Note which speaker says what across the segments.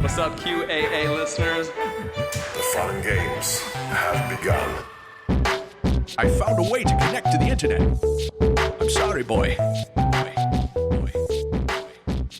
Speaker 1: What's up, QAA listeners?
Speaker 2: The fun games have begun.
Speaker 3: I found a way to connect to the internet. I'm sorry, boy.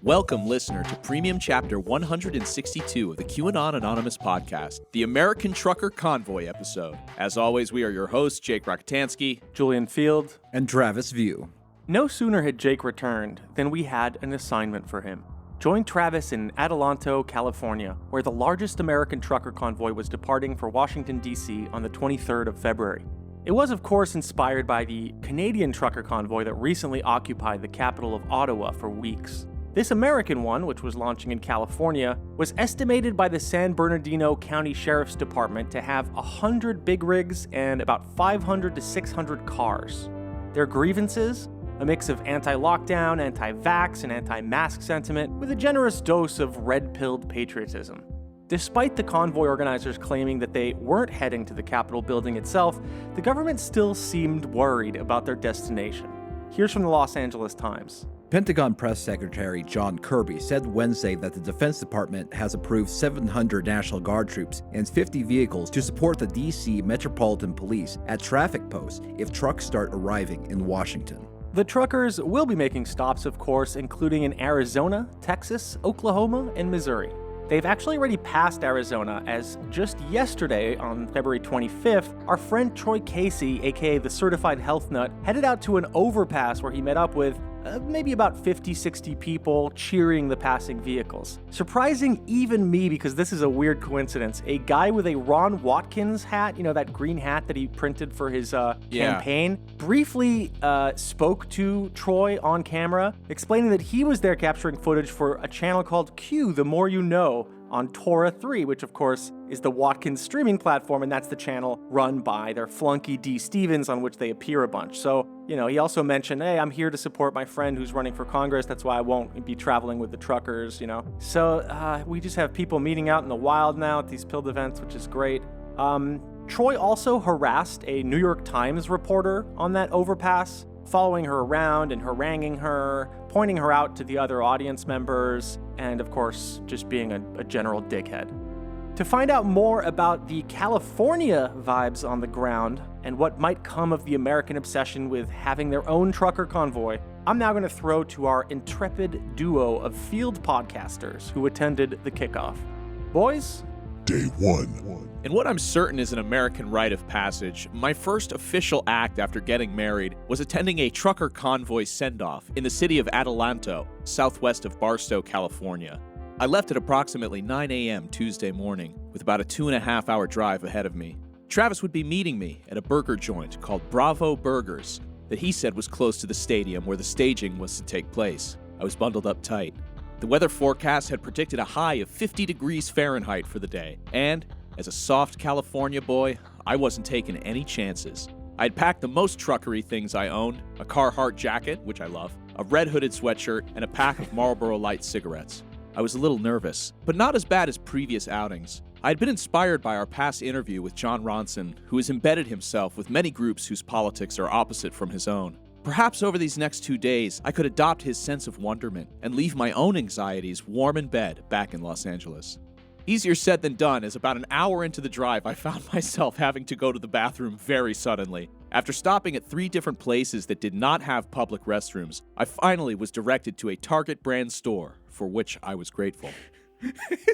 Speaker 3: Welcome, listener, to Premium Chapter 162 of the QAnon Anonymous podcast, the American Trucker Convoy episode. As always, we are your hosts, Jake Rakotansky,
Speaker 4: Julian Field,
Speaker 5: and Travis View.
Speaker 4: No sooner had Jake returned than we had an assignment for him. Join Travis in Adelanto, California, where the largest American trucker convoy was departing for Washington, D.C. on the 23rd of February. It was, of course, inspired by the Canadian trucker convoy that recently occupied the capital of Ottawa for weeks. This American one, which was launching in California, was estimated by the San Bernardino County Sheriff's Department to have 100 big rigs and about 500 to 600 cars. Their grievances? A mix of anti-lockdown, anti-vaxx, and anti-mask sentiment with a generous dose of red-pilled patriotism. Despite the convoy organizers claiming that they weren't heading to the Capitol building itself, the government still seemed worried about their destination. Here's from the Los Angeles Times.
Speaker 5: Pentagon Press Secretary John Kirby said Wednesday that the Defense Department has approved 700 National Guard troops and 50 vehicles to support the D.C. Metropolitan Police at traffic posts if trucks start arriving in Washington.
Speaker 4: The truckers will be making stops, of course, including in Arizona, Texas, Oklahoma, and Missouri. They've actually already passed Arizona, as just yesterday, on February 25th, our friend Troy Casey, aka the Certified Health Nut, headed out to an overpass where he met up with maybe about 50, 60 people cheering the passing vehicles. Surprising even me, because this is a weird coincidence, a guy with a Ron Watkins hat, you know, that green hat that he printed for his campaign, briefly spoke to Troy on camera, explaining that he was there capturing footage for a channel called Q, The More You Know, on Tora 3, which of course is the Watkins streaming platform, and that's the channel run by their flunky D. Stevens, on which they appear a bunch. So, you know, he also mentioned, hey, I'm here to support my friend who's running for Congress, that's why I won't be traveling with the truckers, you know. So we just have people meeting out in the wild now at these Pilled events, which is great. Troy also harassed a New York Times reporter on that overpass, following her around and haranguing her, pointing her out to the other audience members, and of course, just being a general dickhead. To find out more about the California vibes on the ground and what might come of the American obsession with having their own trucker convoy, I'm now going to throw to our intrepid duo of field podcasters who attended the kickoff. Boys?
Speaker 2: Day one.
Speaker 3: In what I'm certain is an American rite of passage, my first official act after getting married was attending a trucker convoy send-off in the city of Adelanto, southwest of Barstow, California. I left at approximately 9 a.m. Tuesday morning, with about a 2.5-hour drive ahead of me. Travis would be meeting me at a burger joint called Bravo Burgers that he said was close to the stadium where the staging was to take place. I was bundled up tight. The weather forecast had predicted a high of 50 degrees Fahrenheit for the day, and as a soft California boy, I wasn't taking any chances. I'd packed the most truckery things I owned, a Carhartt jacket, which I love, a red hooded sweatshirt, and a pack of Marlboro Light cigarettes. I was a little nervous, but not as bad as previous outings. I had been inspired by our past interview with John Ronson, who has embedded himself with many groups whose politics are opposite from his own. Perhaps over these next 2 days, I could adopt his sense of wonderment and leave my own anxieties warm in bed back in Los Angeles. Easier said than done, as about an hour into the drive, I found myself having to go to the bathroom very suddenly. After stopping at 3 different places that did not have public restrooms, I finally was directed to a Target brand store, for which I was grateful.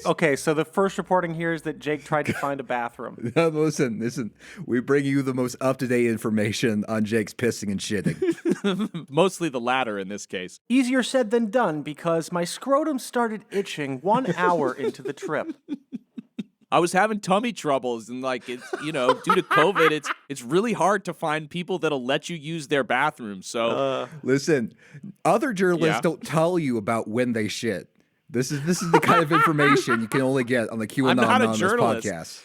Speaker 4: Okay, so the first reporting here is that Jake tried to find a bathroom.
Speaker 5: No, listen. We bring you the most up-to-date information on Jake's pissing and shitting.
Speaker 3: Mostly the latter in this case.
Speaker 4: Easier said than done, because my scrotum started itching 1 hour into the trip.
Speaker 3: I was having tummy troubles, and it's, due to COVID, it's really hard to find people that'll let you use their bathroom. So
Speaker 5: Listen, other journalists don't tell you about when they shit. This is the kind of information you can only get on the QAnon Anonymous podcast.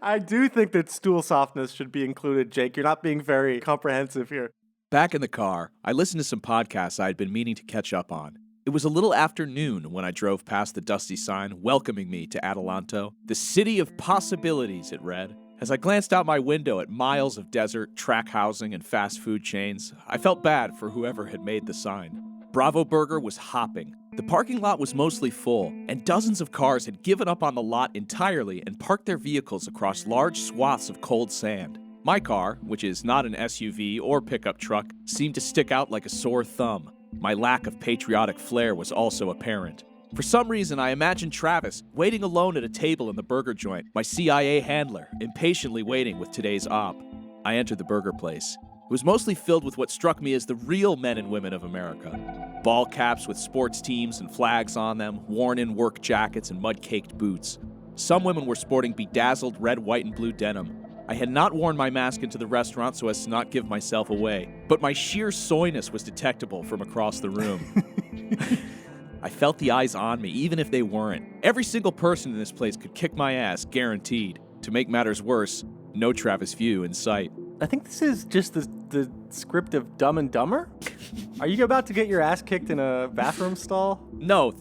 Speaker 4: I do think that stool softness should be included, Jake. You're not being very comprehensive here.
Speaker 3: Back in the car, I listened to some podcasts I had been meaning to catch up on. It was a little after noon when I drove past the dusty sign welcoming me to Adelanto. The city of possibilities, it read. As I glanced out my window at miles of desert, track housing, and fast food chains, I felt bad for whoever had made the sign. Bravo Burger was hopping. The parking lot was mostly full, and dozens of cars had given up on the lot entirely and parked their vehicles across large swaths of cold sand. My car, which is not an SUV or pickup truck, seemed to stick out like a sore thumb. My lack of patriotic flair was also apparent. For some reason, I imagined Travis waiting alone at a table in the burger joint, my CIA handler, impatiently waiting with today's op. I entered the burger place. It was mostly filled with what struck me as the real men and women of America. Ball caps with sports teams and flags on them, worn-in work jackets and mud-caked boots. Some women were sporting bedazzled red, white, and blue denim. I had not worn my mask into the restaurant so as to not give myself away, but my sheer soyness was detectable from across the room. I felt the eyes on me, even if they weren't. Every single person in this place could kick my ass, guaranteed. To make matters worse, no Travis View in sight.
Speaker 4: I think this is just the script of Dumb and Dumber? Are you about to get your ass kicked in a bathroom stall?
Speaker 3: No,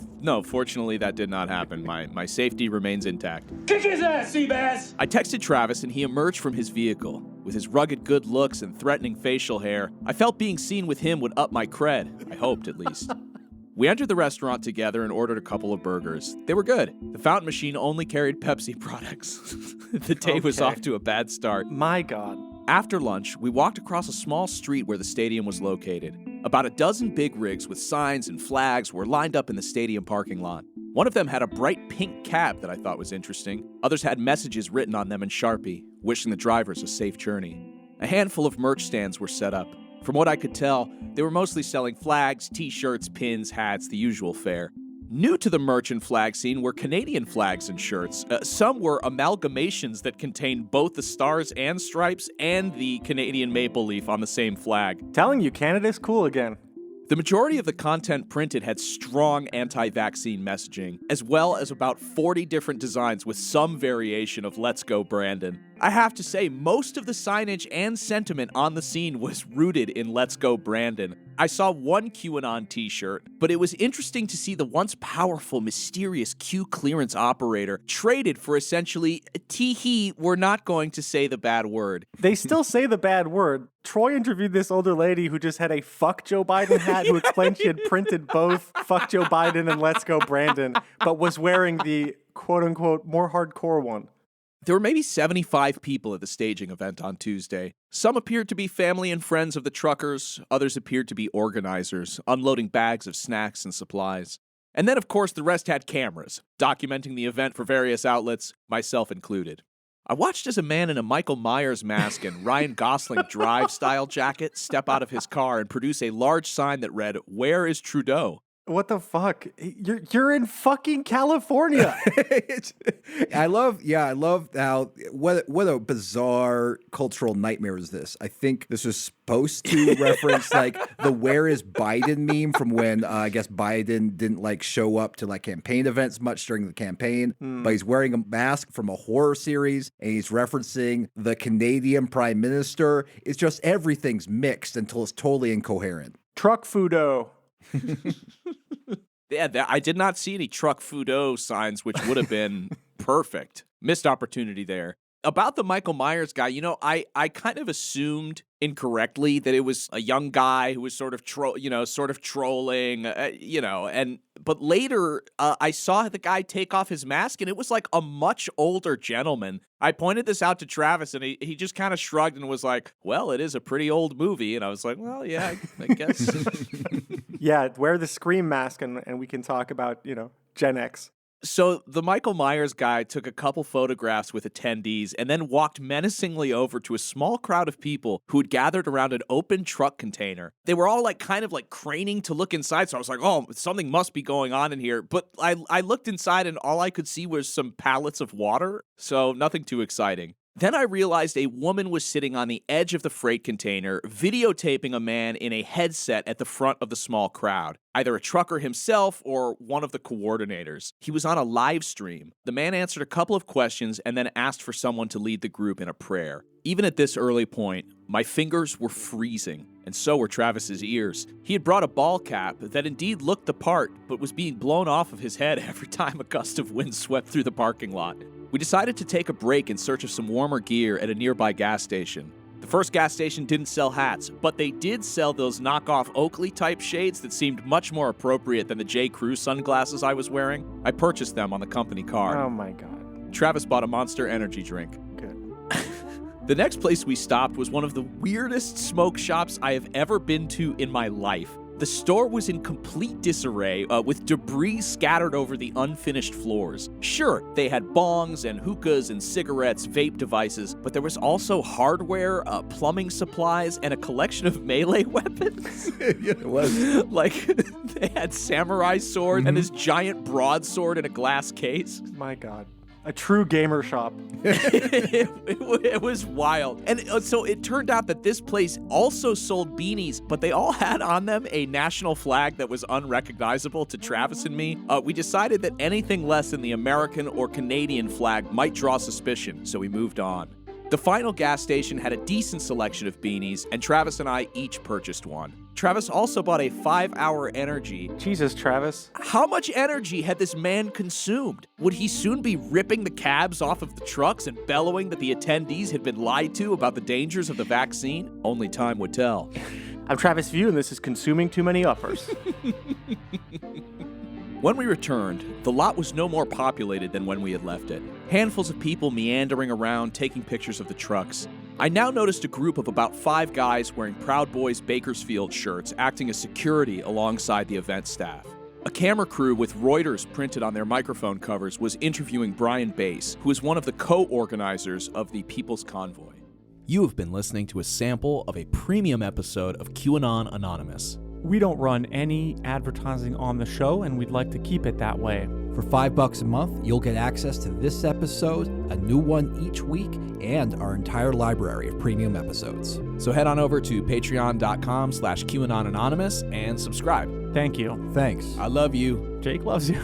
Speaker 3: fortunately that did not happen. My safety remains intact.
Speaker 6: Kick his ass, Seabass!
Speaker 3: I texted Travis and he emerged from his vehicle. With his rugged good looks and threatening facial hair, I felt being seen with him would up my cred. I hoped, at least. We entered the restaurant together and ordered a couple of burgers. They were good. The fountain machine only carried Pepsi products. The day was off to a bad start.
Speaker 4: My God.
Speaker 3: After lunch, we walked across a small street where the stadium was located. About a dozen big rigs with signs and flags were lined up in the stadium parking lot. One of them had a bright pink cab that I thought was interesting. Others had messages written on them in Sharpie, wishing the drivers a safe journey. A handful of merch stands were set up. From what I could tell, they were mostly selling flags, t-shirts, pins, hats, the usual fare. New to the merch and flag scene were Canadian flags and shirts. Some were amalgamations that contained both the stars and stripes and the Canadian maple leaf on the same flag.
Speaker 4: Telling you, Canada's cool again.
Speaker 3: The majority of the content printed had strong anti-vaccine messaging, as well as about 40 different designs with some variation of Let's Go Brandon. I have to say, most of the signage and sentiment on the scene was rooted in Let's Go Brandon. I saw one QAnon t-shirt, but it was interesting to see the once powerful, mysterious Q clearance operator traded for essentially, tee-hee, we're not going to say the bad word.
Speaker 4: They still say the bad word. Troy interviewed this older lady who just had a Fuck Joe Biden hat who explained she had printed both Fuck Joe Biden and Let's Go Brandon, but was wearing the quote-unquote more hardcore one.
Speaker 3: There were maybe 75 people at the staging event on Tuesday. Some appeared to be family and friends of the truckers, others appeared to be organizers, unloading bags of snacks and supplies. And then, of course, the rest had cameras, documenting the event for various outlets, myself included. I watched as a man in a Michael Myers mask and Ryan Gosling Drive-style jacket step out of his car and produce a large sign that read, "Where is Trudeau?"
Speaker 4: What the fuck? You're in fucking California.
Speaker 5: I love how, what a bizarre cultural nightmare is this. I think this was supposed to reference like the "Where is Biden" meme from when I guess Biden didn't show up to campaign events much during the campaign, but he's wearing a mask from a horror series and he's referencing the Canadian Prime Minister. It's just everything's mixed until it's totally incoherent.
Speaker 4: Truck Fudo.
Speaker 3: Yeah, I did not see any Truck Fudo signs, which would have been perfect. Missed opportunity there. About the Michael Myers guy, I kind of assumed incorrectly that it was a young guy who was sort of trolling, but later I saw the guy take off his mask and it was like a much older gentleman. I pointed this out to Travis and he just kind of shrugged and was like, well, it is a pretty old movie. And I was like, well, yeah, I guess.
Speaker 4: Yeah, wear the Scream mask and we can talk about, Gen X.
Speaker 3: So the Michael Myers guy took a couple photographs with attendees and then walked menacingly over to a small crowd of people who had gathered around an open truck container. They were all kind of craning to look inside. So I was like, oh, something must be going on in here. But I looked inside and all I could see was some pallets of water. So nothing too exciting. Then I realized a woman was sitting on the edge of the freight container, videotaping a man in a headset at the front of the small crowd, either a trucker himself or one of the coordinators. He was on a live stream. The man answered a couple of questions and then asked for someone to lead the group in a prayer. Even at this early point, my fingers were freezing, and so were Travis's ears. He had brought a ball cap that indeed looked the part, but was being blown off of his head every time a gust of wind swept through the parking lot. We decided to take a break in search of some warmer gear at a nearby gas station. The The first gas station didn't sell hats, but they did sell those knockoff Oakley-type shades that seemed much more appropriate than the J. Crew sunglasses I was wearing. I purchased them on the company card.
Speaker 4: Oh my god.
Speaker 3: Travis bought a Monster Energy drink.
Speaker 4: Good.
Speaker 3: The next place we stopped was one of the weirdest smoke shops I have ever been to in my life. The store was in complete disarray, with debris scattered over the unfinished floors. Sure, they had bongs and hookahs and cigarettes, vape devices, but there was also hardware, plumbing supplies, and a collection of melee weapons.
Speaker 5: Yeah, it was.
Speaker 3: Like, they had samurai swords and this giant broadsword in a glass case.
Speaker 4: My god. A true gamer shop.
Speaker 3: It was wild. And so it turned out that this place also sold beanies, but they all had on them a national flag that was unrecognizable to Travis and me. We decided that anything less than the American or Canadian flag might draw suspicion, so we moved on. The final gas station had a decent selection of beanies, and Travis and I each purchased one. Travis also bought a 5-hour energy.
Speaker 4: Jesus, Travis.
Speaker 3: How much energy had this man consumed? Would he soon be ripping the cabs off of the trucks and bellowing that the attendees had been lied to about the dangers of the vaccine? Only time would tell.
Speaker 4: I'm Travis View, and this is Consuming Too Many Uppers.
Speaker 3: When we returned, the lot was no more populated than when we had left it. Handfuls of people meandering around, taking pictures of the trucks. I now noticed a group of about 5 guys wearing Proud Boys Bakersfield shirts acting as security alongside the event staff. A camera crew with Reuters printed on their microphone covers was interviewing Brian Bass, who is one of the co-organizers of the People's Convoy.
Speaker 6: You have been listening to a sample of a premium episode of QAnon Anonymous.
Speaker 7: We don't run any advertising on the show, and we'd like to keep it that way.
Speaker 5: For $5 a month, you'll get access to this episode, a new one each week, and our entire library of premium episodes.
Speaker 6: So head on over to patreon.com/QAnon Anonymous and subscribe.
Speaker 7: Thank you.
Speaker 5: Thanks.
Speaker 6: I love you.
Speaker 7: Jake loves you.